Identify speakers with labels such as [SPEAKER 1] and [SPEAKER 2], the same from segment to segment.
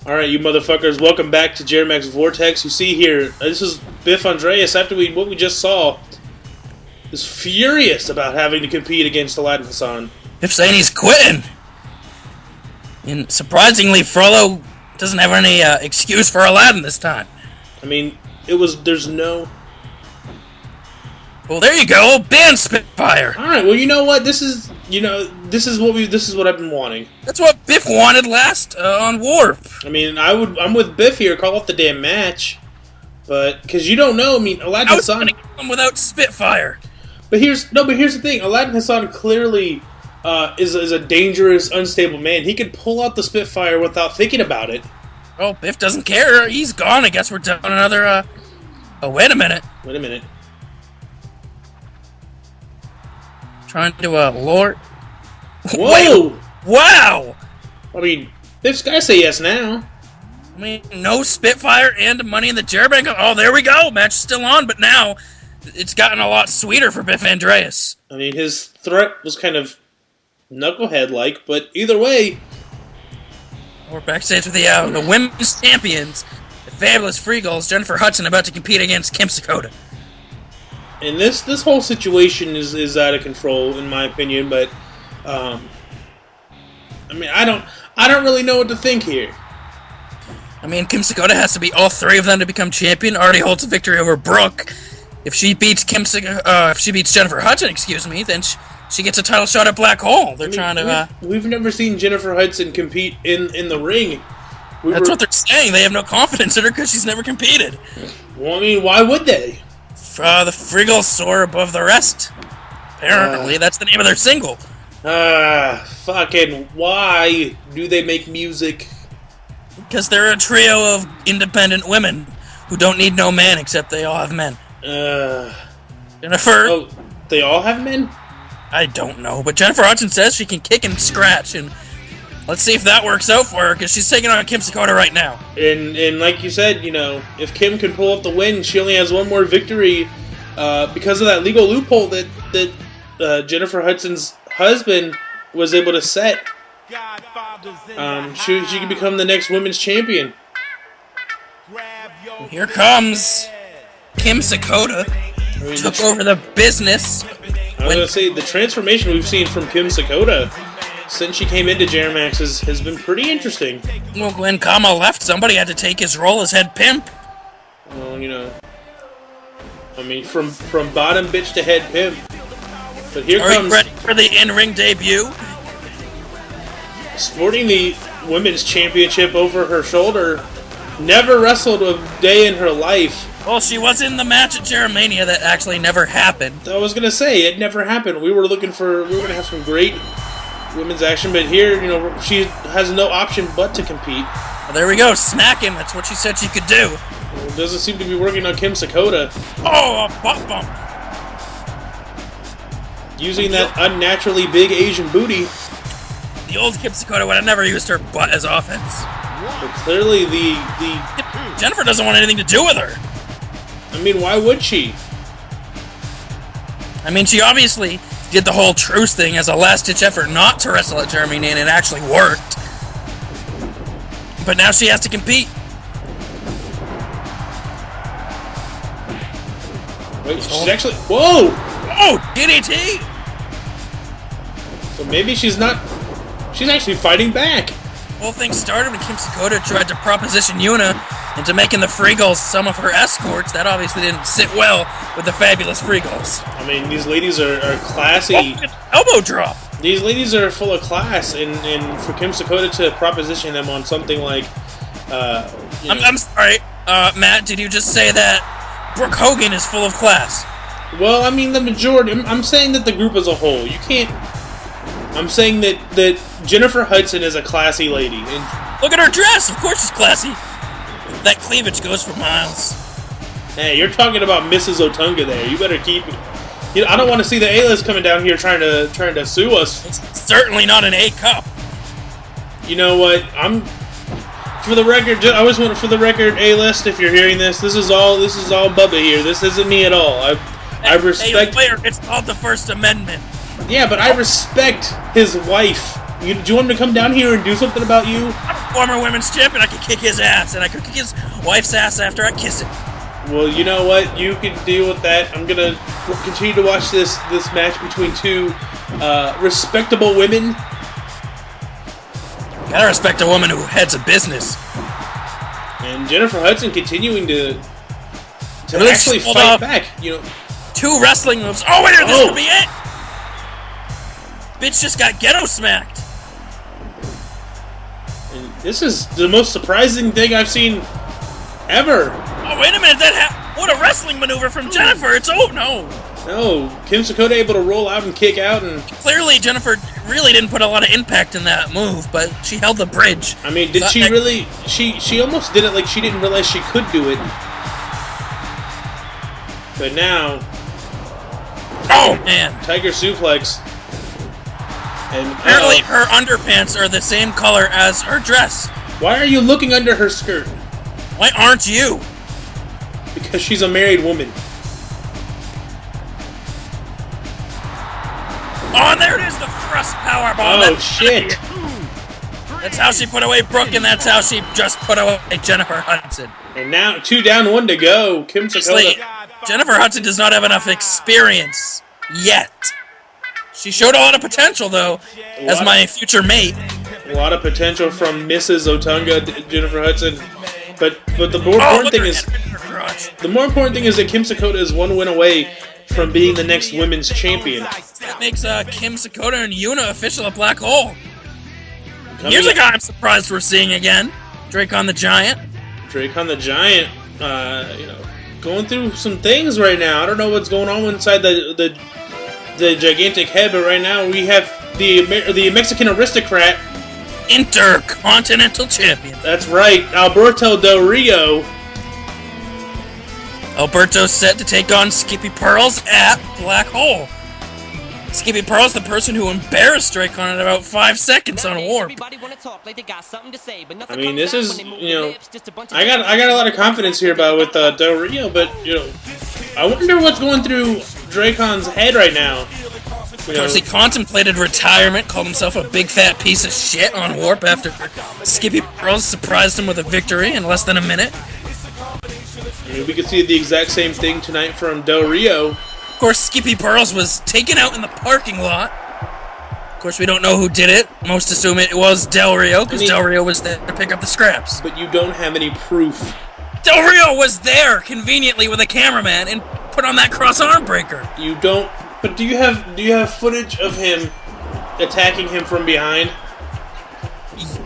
[SPEAKER 1] Alright, you motherfuckers, welcome back to Jeri-MAX Vortex. You see here, this is Biff Andreas, after what we just saw, is furious about having to compete against Aladdin Hassan.
[SPEAKER 2] Biff saying he's quitting. And surprisingly, Frollo doesn't have any excuse for Aladdin this time.
[SPEAKER 1] I mean, there's no...
[SPEAKER 2] Well, there you go, ban Spitfire.
[SPEAKER 1] Alright, well, you know what, this is what I've been wanting.
[SPEAKER 2] That's what Biff wanted last on Warp.
[SPEAKER 1] I mean, I'm with Biff here, call off the damn match. But, because you don't know, I mean, Aladdin Hassan...
[SPEAKER 2] I was going to get him without Spitfire.
[SPEAKER 1] But here's the thing, Aladdin Hassan clearly is a dangerous, unstable man. He could pull out the Spitfire without thinking about it.
[SPEAKER 2] Oh, Biff doesn't care. He's gone. I guess we're down another, Oh, wait a minute.
[SPEAKER 1] Wait a minute.
[SPEAKER 2] Trying to, lure...
[SPEAKER 1] Whoa!
[SPEAKER 2] Wait. Wow!
[SPEAKER 1] I mean, Biff's gotta say yes now.
[SPEAKER 2] I mean, no Spitfire and money in the Jeri-MAX. Oh, there we go. Match is still on, but now it's gotten a lot sweeter for Biff Andreas.
[SPEAKER 1] I mean, his threat was kind of knucklehead-like, but either way...
[SPEAKER 2] We're backstage with the women's champions, the Fabulous FreeGulls, Jennifer Hudson, about to compete against Kim Sakoda.
[SPEAKER 1] And this whole situation is out of control, in my opinion, but... I mean, I don't really know what to think here.
[SPEAKER 2] I mean, Kim Sakoda has to beat all three of them to become champion. Already holds a victory over Brooke. If she beats if she beats Jennifer Hudson, excuse me, then she gets a title shot at Black Hole. They're trying to.
[SPEAKER 1] We've never seen Jennifer Hudson compete in the ring.
[SPEAKER 2] That's what they're saying. They have no confidence in her because she's never competed.
[SPEAKER 1] Well, I mean, why would they?
[SPEAKER 2] The FreeGulls soar above the rest. Apparently, that's the name of their single.
[SPEAKER 1] Fucking why do they make music?
[SPEAKER 2] Because they're a trio of independent women who don't need no man except they all have men. Jennifer...
[SPEAKER 1] Oh, they all have men?
[SPEAKER 2] I don't know, but Jennifer Hudson says she can kick and scratch, and let's see if that works out for her, because she's taking on Kim Sakoda right now.
[SPEAKER 1] And like you said, you know, if Kim can pull up the win, she only has one more victory because of that legal loophole that Jennifer Hudson's husband was able to set. She can become the next women's champion.
[SPEAKER 2] Here comes Kim Sakoda. Took over the business.
[SPEAKER 1] I was gonna say the transformation we've seen from Kim Sakoda since she came into Jeri-MAX has been pretty interesting.
[SPEAKER 2] Well, when Kama left, somebody had to take his role as head pimp.
[SPEAKER 1] Well, you know, I mean, from bottom bitch to head pimp. But here comes...
[SPEAKER 2] Are you ready for the in-ring debut?
[SPEAKER 1] Sporting the women's championship over her shoulder. Never wrestled a day in her life.
[SPEAKER 2] Well, she was in the match at Jeri-Mania that actually never happened.
[SPEAKER 1] I was gonna say, it never happened. We were gonna have some great women's action, but here, you know, she has no option but to compete.
[SPEAKER 2] Well, there we go, smacking. That's what she said she could do.
[SPEAKER 1] Well, it doesn't seem to be working on Kim Sakoda.
[SPEAKER 2] Oh, a butt bump.
[SPEAKER 1] Using that unnaturally big Asian booty.
[SPEAKER 2] The old Kim Sakoda would have never used her butt as offense.
[SPEAKER 1] But clearly
[SPEAKER 2] Jennifer doesn't want anything to do with her.
[SPEAKER 1] I mean, why would she?
[SPEAKER 2] I mean, she obviously did the whole truce thing as a last-ditch effort not to wrestle at Jeri-Mania, and it actually worked. But now she has to compete.
[SPEAKER 1] Wait, she's actually... Whoa!
[SPEAKER 2] Oh, DDT!
[SPEAKER 1] So maybe she's not... She's actually fighting back.
[SPEAKER 2] The whole thing started when Kim Sakoda tried to proposition Yuna into making the FreeGulls some of her escorts. That obviously didn't sit well with the Fabulous FreeGulls.
[SPEAKER 1] I mean, these ladies are classy.
[SPEAKER 2] Elbow drop!
[SPEAKER 1] These ladies are full of class, and for Kim Sakoda to proposition them on something like...
[SPEAKER 2] I'm sorry, Matt, did you just say that Brooke Hogan is full of class?
[SPEAKER 1] Well, I mean, the majority... I'm saying that the group as a whole. You can't... I'm saying that Jennifer Hudson is a classy lady. And
[SPEAKER 2] look at her dress! Of course she's classy. That cleavage goes for miles.
[SPEAKER 1] Hey, you're talking about Mrs. Otunga there. You better keep... You know, I don't want to see the A-list coming down here trying to sue us.
[SPEAKER 2] It's certainly not an A cup.
[SPEAKER 1] You know what? For the record, I always want for the record, A-list. If you're hearing this, this is all Bubba here. This isn't me at all. I respect.
[SPEAKER 2] Hey, it's called the First Amendment.
[SPEAKER 1] Yeah, but I respect his wife. Do you want him to come down here and do something about you?
[SPEAKER 2] I don't former women's champion, I could kick his ass, and I could kick his wife's ass after I kiss it.
[SPEAKER 1] Well, you know what? You can deal with that. I'm gonna continue to watch this match between two respectable women.
[SPEAKER 2] Gotta respect a woman who heads a business.
[SPEAKER 1] And Jennifer Hudson continuing to
[SPEAKER 2] really
[SPEAKER 1] actually fight back. You know,
[SPEAKER 2] 2 wrestling moves. Oh wait, this could be it. Bitch just got ghetto smacked.
[SPEAKER 1] And this is the most surprising thing I've seen ever.
[SPEAKER 2] Oh wait a minute, what a wrestling maneuver from Jennifer. It's no.
[SPEAKER 1] No, Kim Sakoda able to roll out and kick out, and
[SPEAKER 2] clearly Jennifer really didn't put a lot of impact in that move, but she held the bridge.
[SPEAKER 1] I mean, did she really? She almost did it like she didn't realize she could do it. But now,
[SPEAKER 2] oh man,
[SPEAKER 1] Tiger suplex. And
[SPEAKER 2] apparently her underpants are the same color as her dress.
[SPEAKER 1] Why are you looking under her skirt?
[SPEAKER 2] Why aren't you?
[SPEAKER 1] Because she's a married woman.
[SPEAKER 2] Oh, and there it is, the thrust powerbomb.
[SPEAKER 1] Oh, shit.
[SPEAKER 2] That's how she put away Brooke, and that's how she just put away Jennifer Hudson.
[SPEAKER 1] And now 2 down, 1 to go. Kim Sakoda.
[SPEAKER 2] Jennifer Hudson does not have enough experience yet. She showed a lot of potential, though, as my future mate.
[SPEAKER 1] A lot of potential from Mrs. Otunga, Jennifer Hudson. But the more important thing is that Kim Sakoda is 1 win away from being the next women's champion.
[SPEAKER 2] That makes Kim Sakoda and Yuna official at Black Hole. Here's a guy I'm surprised we're seeing again. DreCon the Giant.
[SPEAKER 1] DreCon the Giant, going through some things right now. I don't know what's going on inside the gigantic head, but right now we have the Mexican aristocrat,
[SPEAKER 2] Intercontinental champion.
[SPEAKER 1] That's right, Alberto Del Rio.
[SPEAKER 2] Alberto's set to take on Skippy Pearls at Black Hole. Skippy Pearls, the person who embarrassed DreCon in about 5 seconds on Warp.
[SPEAKER 1] I mean, this is, I got a lot of confidence here with Del Rio, but, I wonder what's going through DreCon's head right now.
[SPEAKER 2] Of course, he contemplated retirement, called himself a big fat piece of shit on Warp after Skippy Pearls surprised him with a victory in less than a minute.
[SPEAKER 1] I mean, we could see the exact same thing tonight from Del Rio.
[SPEAKER 2] Of course, Skippy Pearls was taken out in the parking lot. Of course, we don't know who did it. Most assume it was Del Rio, because Del Rio was there to pick up the scraps.
[SPEAKER 1] But you don't have any proof.
[SPEAKER 2] Del Rio was there, conveniently, with a cameraman, and put on that cross arm breaker.
[SPEAKER 1] You don't... But do you have footage of him attacking him from behind?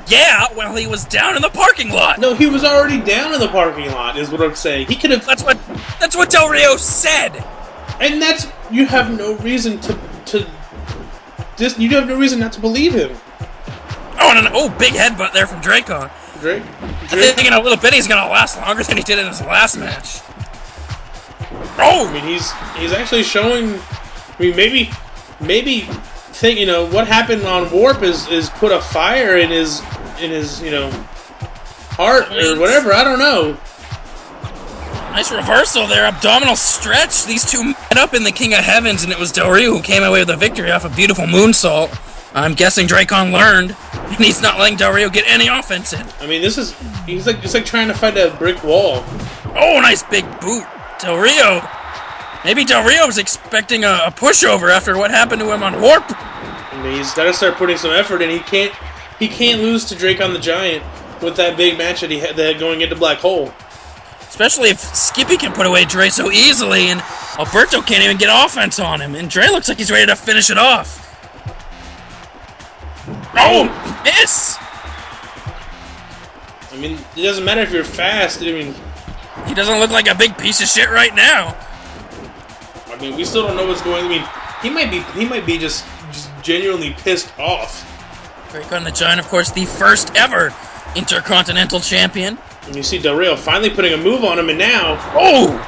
[SPEAKER 2] Yeah, well, he was down in the parking lot.
[SPEAKER 1] No, he was already down in the parking lot, is what I'm saying. He could have...
[SPEAKER 2] That's what Del Rio said!
[SPEAKER 1] And you have no reason you have no reason not to believe him.
[SPEAKER 2] Oh, no, oh, big headbutt there from DreCon.
[SPEAKER 1] Drake?
[SPEAKER 2] I think in a little bit he's gonna last longer than he did in his last match. Oh!
[SPEAKER 1] I mean, he's actually showing... I mean, maybe think, what happened on Warp is put a fire in his heart or whatever. I don't know.
[SPEAKER 2] Nice reversal there, abdominal stretch. These two met up in the King of Heavens, and it was Del Rio who came away with a victory off a beautiful moonsault. I'm guessing DreCon learned, and he's not letting Del Rio get any offense in.
[SPEAKER 1] I mean, it's like trying to fight a brick wall.
[SPEAKER 2] Oh, nice big boot. Del Rio. Maybe Del Rio was expecting a pushover after what happened to him on Warp.
[SPEAKER 1] I mean, he's got to start putting some effort in. He can't lose to DreCon the Giant with that big match that he had going into Black Hole.
[SPEAKER 2] Especially if Skippy can put away Dre so easily, and Alberto can't even get offense on him, and Dre looks like he's ready to finish it off. Oh, miss!
[SPEAKER 1] I mean, it doesn't matter if you're fast. I mean,
[SPEAKER 2] he doesn't look like a big piece of shit right now.
[SPEAKER 1] I mean, we still don't know what's going on. I mean, he might be just genuinely pissed off.
[SPEAKER 2] DreCon the Giant, of course, the first ever Intercontinental champion.
[SPEAKER 1] And you see Del Rio finally putting a move on him, and now...
[SPEAKER 2] Oh!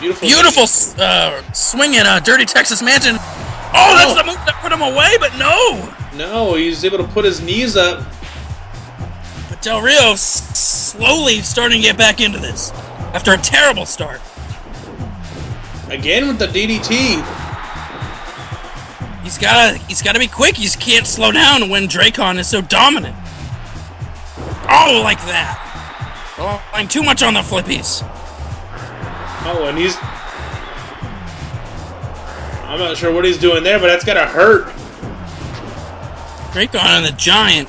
[SPEAKER 2] Beautiful swing in Dirty Texas Mansion. Oh, that's the move that put him away, but no!
[SPEAKER 1] No, he's able to put his knees up.
[SPEAKER 2] But Del Rio slowly starting to get back into this after a terrible start.
[SPEAKER 1] Again with the DDT.
[SPEAKER 2] He's gotta be quick. He can't slow down when DreCon is so dominant. Oh, like that. Relying too much on the flippies.
[SPEAKER 1] Oh, and he's... I'm not sure what he's doing there, but that's gotta hurt.
[SPEAKER 2] DreCon the Giant,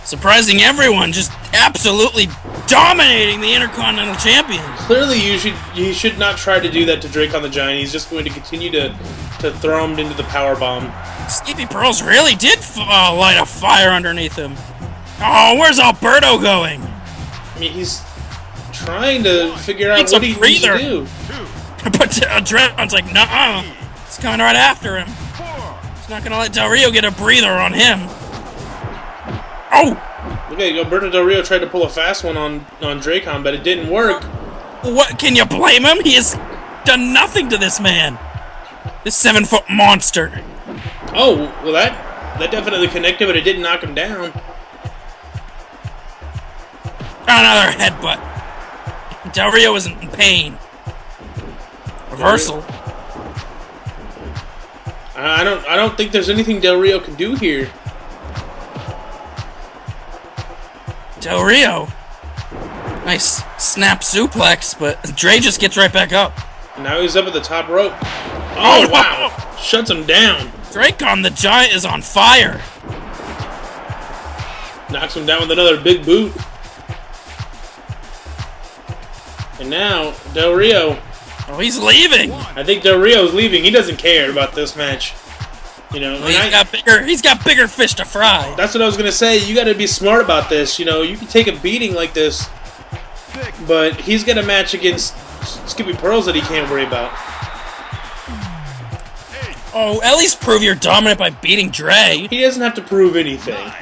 [SPEAKER 2] surprising everyone, just absolutely dominating the Intercontinental Champion.
[SPEAKER 1] Clearly, you should not try to do that to DreCon the Giant. He's just going to continue to throw him into the powerbomb.
[SPEAKER 2] Skippy Pearls really did light a fire underneath him. Oh, where's Alberto going?
[SPEAKER 1] I mean, he's trying to figure out what he needs to do.
[SPEAKER 2] But DreCon's like, nuh-uh. He's coming right after him. He's not going to let Del Rio get a breather on him. Oh!
[SPEAKER 1] Look at Alberto Del Rio tried to pull a fast one on DreCon, but it didn't work.
[SPEAKER 2] What? Can you blame him? He has done nothing to this man. This 7-foot monster.
[SPEAKER 1] Oh, well that definitely connected, but it didn't knock him down.
[SPEAKER 2] Another headbutt. Del Rio is in pain. Reversal.
[SPEAKER 1] I don't think there's anything Del Rio can do here.
[SPEAKER 2] Del Rio. Nice snap suplex, but Dre just gets right back up.
[SPEAKER 1] Now he's up at the top rope. Oh, wow. Shuts him down.
[SPEAKER 2] DreCon the Giant is on fire.
[SPEAKER 1] Knocks him down with another big boot. And now, Del Rio.
[SPEAKER 2] Oh, he's leaving.
[SPEAKER 1] I think Del Rio's leaving. He doesn't care about this match. You know,
[SPEAKER 2] he's got bigger fish to fry.
[SPEAKER 1] That's what I was gonna say. You got to be smart about this. You know, you can take a beating like this, but he's got a match against Skippy Pearls that he can't worry about.
[SPEAKER 2] Oh, at least prove you're dominant by beating Dre.
[SPEAKER 1] He doesn't have to prove anything.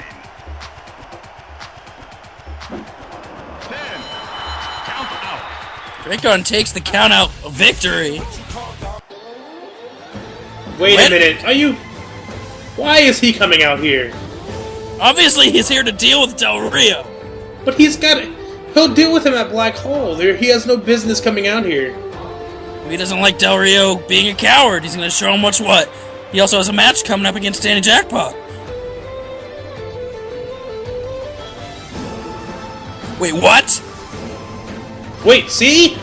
[SPEAKER 2] DreCon takes the count-out victory.
[SPEAKER 1] Wait a minute. Are you... Why is he coming out here?
[SPEAKER 2] Obviously, he's here to deal with Del Rio.
[SPEAKER 1] But he's got it. He'll deal with him at Black Hole. He has no business coming out here.
[SPEAKER 2] If he doesn't like Del Rio being a coward, he's going to show him what's what. He also has a match coming up against Danny Jackpot. Wait, what?
[SPEAKER 1] Wait, see?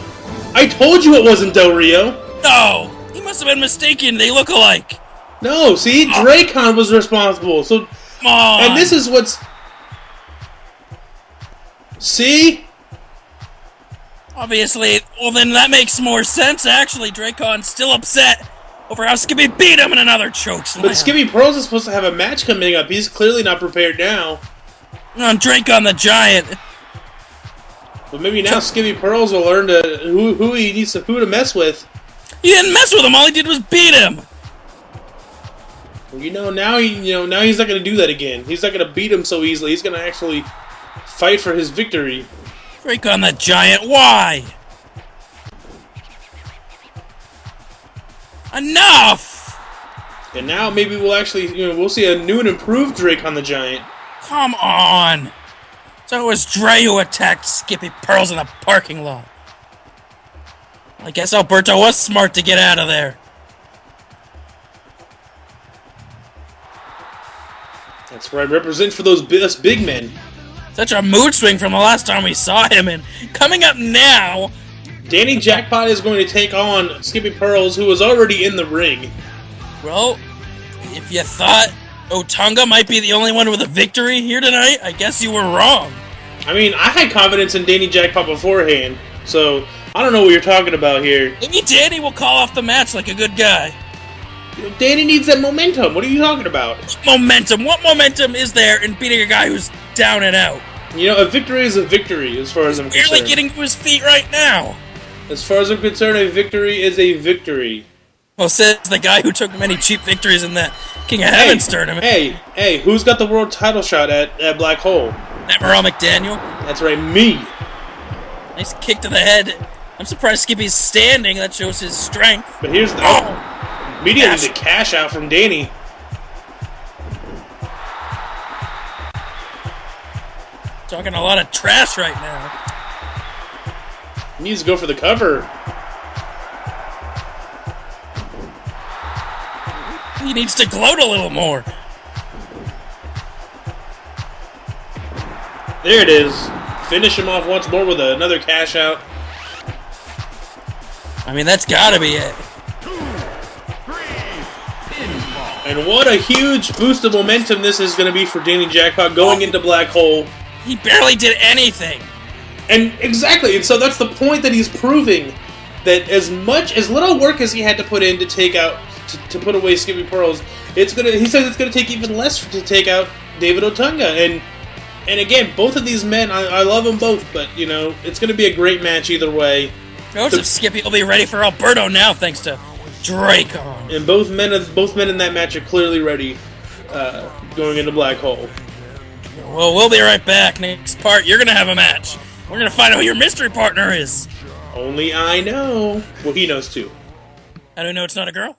[SPEAKER 1] I told you it wasn't Del Rio.
[SPEAKER 2] No! He must have been mistaken. They look alike.
[SPEAKER 1] No, see? DreCon was responsible. So,
[SPEAKER 2] come on.
[SPEAKER 1] And this is what's... See?
[SPEAKER 2] Obviously, well then that makes more sense, actually. DreCon's still upset over how Skippy beat him in another chokeslam.
[SPEAKER 1] But Skippy Pearls is supposed to have a match coming up. He's clearly not prepared now.
[SPEAKER 2] DreCon the Giant.
[SPEAKER 1] But maybe now Skippy Pearls will learn to who he needs who to mess with.
[SPEAKER 2] He didn't mess with him. All he did was beat him.
[SPEAKER 1] Well, now he's not going to do that again. He's not going to beat him so easily. He's going to actually fight for his victory.
[SPEAKER 2] DreCon the Giant. Why? Enough.
[SPEAKER 1] And now maybe we'll actually we'll see a new and improved DreCon the Giant.
[SPEAKER 2] Come on. So it was Dre who attacked Skippy Pearls in the parking lot. I guess Alberto was smart to get out of there.
[SPEAKER 1] That's right, represent for those us big men.
[SPEAKER 2] Such a mood swing from the last time we saw him, and coming up now...
[SPEAKER 1] Danny Jackpot is going to take on Skippy Pearls, who was already in the ring.
[SPEAKER 2] Well, if you thought Otunga might be the only one with a victory here tonight, I guess you were wrong.
[SPEAKER 1] I mean, I had confidence in Danny Jackpot beforehand, so I don't know what you're talking about here.
[SPEAKER 2] Maybe Danny will call off the match like a good guy.
[SPEAKER 1] Danny needs that momentum. What are you talking about?
[SPEAKER 2] Momentum? What momentum is there in beating a guy who's down and out?
[SPEAKER 1] You know, a victory is a victory, as far as I'm concerned.
[SPEAKER 2] Barely getting to his feet right now.
[SPEAKER 1] As far as I'm concerned, a victory is a victory.
[SPEAKER 2] Well, says the guy who took many cheap victories in that King of Heaven's tournament.
[SPEAKER 1] Hey, who's got the world title shot at Black Hole?
[SPEAKER 2] Emerald McDaniel.
[SPEAKER 1] That's right, me.
[SPEAKER 2] Nice kick to the head. I'm surprised Skippy's standing. That shows his strength.
[SPEAKER 1] But here's the... Immediately the cash out from Danny.
[SPEAKER 2] Talking a lot of trash right now.
[SPEAKER 1] He needs to go for the cover.
[SPEAKER 2] He needs to gloat a little more.
[SPEAKER 1] There it is. Finish him off once more with another cash out.
[SPEAKER 2] I mean, that's gotta be it.
[SPEAKER 1] And what a huge boost of momentum this is going to be for Danny Jackpot going into Black Hole.
[SPEAKER 2] He barely did anything.
[SPEAKER 1] And exactly, and so that's the point that he's proving that as little work as he had to put in to take out to put away Skippy Pearls, he says it's gonna take even less to take out David Otunga. And again, both of these men, I love them both, but you know, it's gonna be a great match either way.
[SPEAKER 2] Knows if Skippy will be ready for Alberto now, thanks to DreCon.
[SPEAKER 1] And both men in that match are clearly ready, going into Black Hole.
[SPEAKER 2] Well, we'll be right back. Next part, you're gonna have a match. We're gonna find out who your mystery partner is.
[SPEAKER 1] Only I know. Well, he knows too.
[SPEAKER 2] I don't know it's not a girl.